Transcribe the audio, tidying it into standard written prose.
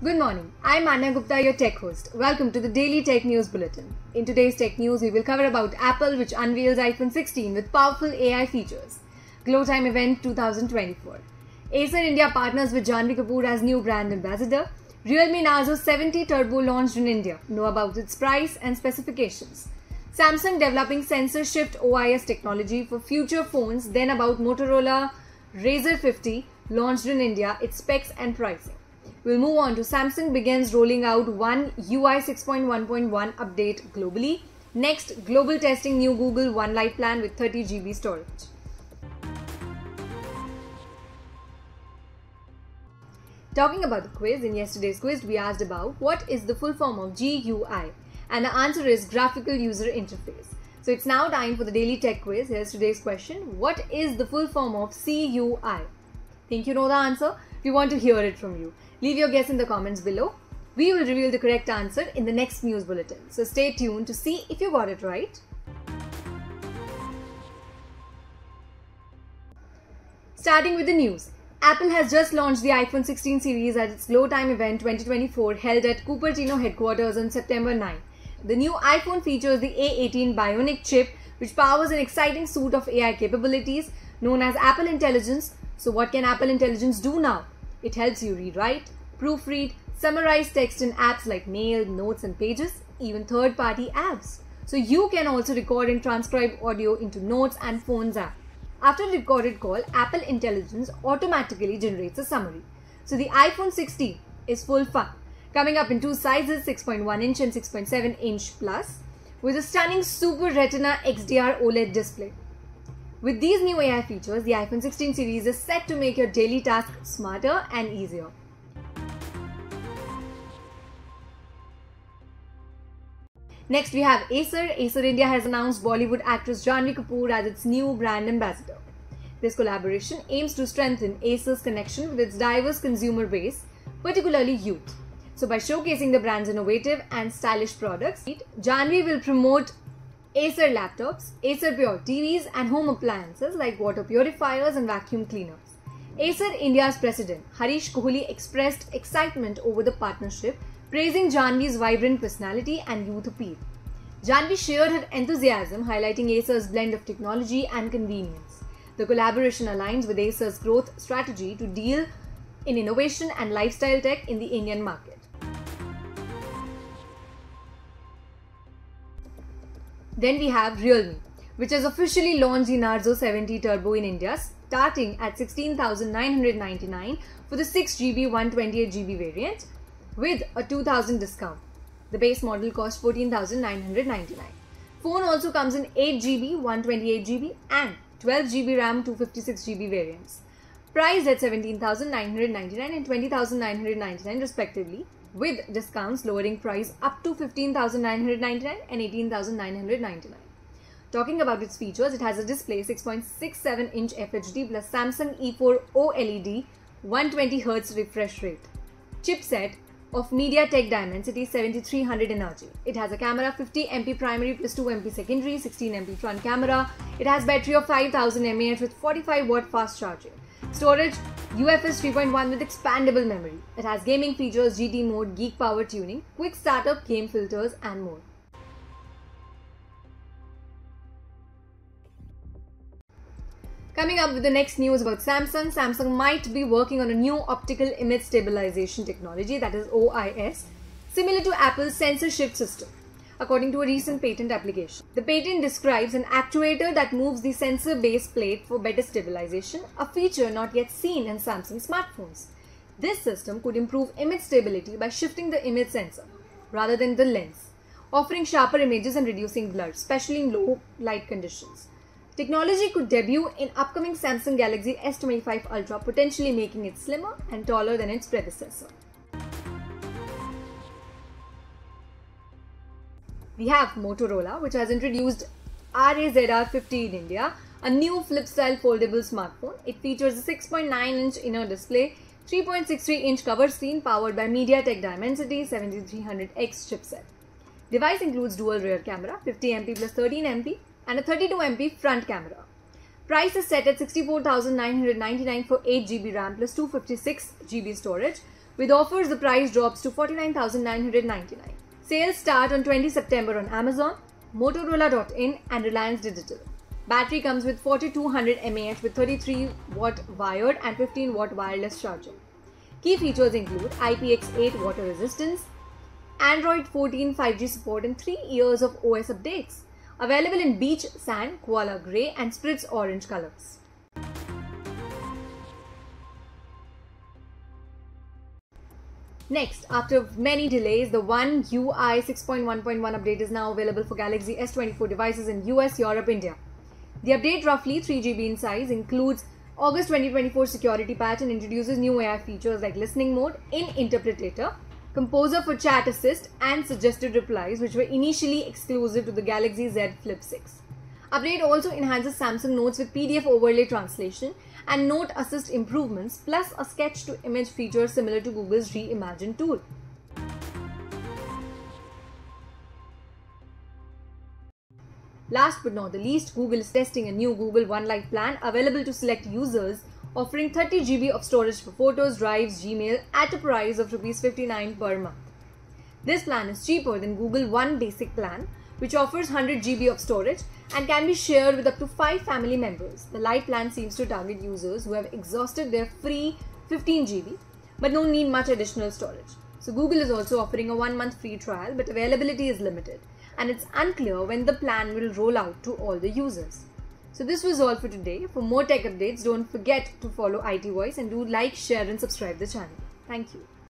Good morning. I'm Anya Gupta, your tech host. Welcome to the Daily Tech News Bulletin. In today's tech news, we will cover about Apple, which unveils iPhone 16 with powerful AI features. Glow Time Event 2024. Acer India partners with Janhvi Kapoor as new brand ambassador. Realme Narzo 70 Turbo launched in India. Know about its price and specifications. Samsung developing sensor shift OIS technology for future phones. Then about Motorola Razr 50 launched in India, its specs and pricing. We'll move on to Samsung begins rolling out One UI 6.1.1 update globally. Next, global testing new Google One Lite plan with 30 GB storage. Talking about the quiz, in yesterday's quiz we asked about what is the full form of GUI, and the answer is Graphical User Interface. So it's now time for the daily tech quiz. Here's today's question. What is the full form of CUI? Think you know the answer? We want to hear it from you. Leave your guess in the comments below. We will reveal the correct answer in the next news bulletin. So stay tuned to see if you got it right. Starting with the news. Apple has just launched the iPhone 16 series at its Glow Time event 2024 held at Cupertino headquarters on September 9. The new iPhone features the A18 Bionic chip, which powers an exciting suite of AI capabilities known as Apple Intelligence. So what can Apple Intelligence do now? It helps you rewrite, proofread, summarize text in apps like Mail, Notes and Pages, even third-party apps. So you can also record and transcribe audio into Notes and Phones app. After a recorded call, Apple Intelligence automatically generates a summary. So the iPhone 16 is full fun. Coming up in two sizes, 6.1 inch and 6.7 inch plus, with a stunning Super Retina XDR OLED display. With these new AI features, the iPhone 16 series is set to make your daily tasks smarter and easier. Next, we have Acer. Acer India has announced Bollywood actress Janhvi Kapoor as its new brand ambassador. This collaboration aims to strengthen Acer's connection with its diverse consumer base, particularly youth. So by showcasing the brand's innovative and stylish products, Janhvi will promote Acer laptops, Acer Pure TVs and home appliances like water purifiers and vacuum cleaners. Acer India's president Harish Kohli expressed excitement over the partnership, praising Janhvi's vibrant personality and youth appeal. Janhvi shared her enthusiasm, highlighting Acer's blend of technology and convenience. The collaboration aligns with Acer's growth strategy to deal in innovation and lifestyle tech in the Indian market. Then we have Realme, which has officially launched the Narzo 70 Turbo in India, starting at 16,999 for the 6GB 128GB variant with a 2,000 discount. The base model costs 14,999. Phone also comes in 8GB, 128GB and 12GB RAM 256GB variants, priced at 17,999 and 20,999 respectively, with discounts lowering price up to 15,999 and 18,999. Talking about its features, it has a display 6.67 inch FHD plus Samsung E4 OLED 120Hz refresh rate. Chipset of MediaTek Dimensity 7300 Energy. It has a camera 50MP primary plus 2MP secondary, 16MP front camera. It has battery of 5000 mAh with 45W fast charging. Storage UFS 3.1 with expandable memory. It has gaming features, GT mode, geek power tuning, quick startup, game filters and more. Coming up with the next news about Samsung. Samsung might be working on a new optical image stabilization technology, that is OIS, similar to Apple's sensor shift system, according to a recent patent application. The patent describes an actuator that moves the sensor base plate for better stabilization, a feature not yet seen in Samsung smartphones. This system could improve image stability by shifting the image sensor rather than the lens, offering sharper images and reducing blur, especially in low light conditions. Technology could debut in upcoming Samsung Galaxy S25 Ultra, potentially making it slimmer and taller than its predecessor. We have Motorola, which has introduced RAZR50 in India, a new flip-style foldable smartphone. It features a 6.9-inch inner display, 3.63-inch cover screen powered by MediaTek Dimensity 7300X chipset. Device includes dual rear camera, 50MP plus 13MP, and a 32MP front camera. Price is set at 64,999 for 8GB RAM plus 256GB storage, With offers, the price drops to $49,999. Sales start on 20 September on Amazon, Motorola.in and Reliance Digital. Battery comes with 4200 mAh with 33-watt wired and 15-watt wireless charging. Key features include IPX8 water resistance, Android 14 5G support and 3 years of OS updates. Available in beach sand, koala grey and spritz orange colors. Next, after many delays, the One UI 6.1.1 update is now available for Galaxy S24 devices in US, Europe, India. The update, roughly 3 GB in size, includes August 2024 security patch and introduces new AI features like listening mode, in-interpretator, composer for chat assist and suggested replies, which were initially exclusive to the Galaxy Z Flip 6. Update also enhances Samsung Notes with PDF overlay translation and Note Assist improvements, plus a sketch-to-image feature similar to Google's Reimagine tool. Last but not the least, Google is testing a new Google One Lite plan available to select users, offering 30 GB of storage for photos, drives, Gmail at a price of ₹59 per month. This plan is cheaper than Google One Basic plan, which offers 100 GB of storage and can be shared with up to 5 family members. The Lite plan seems to target users who have exhausted their free 15 GB but don't need much additional storage. So Google is also offering a 1-month free trial, but availability is limited and it's unclear when the plan will roll out to all the users. So this was all for today. For more tech updates, don't forget to follow IT Voice and do like, share and subscribe the channel. Thank you.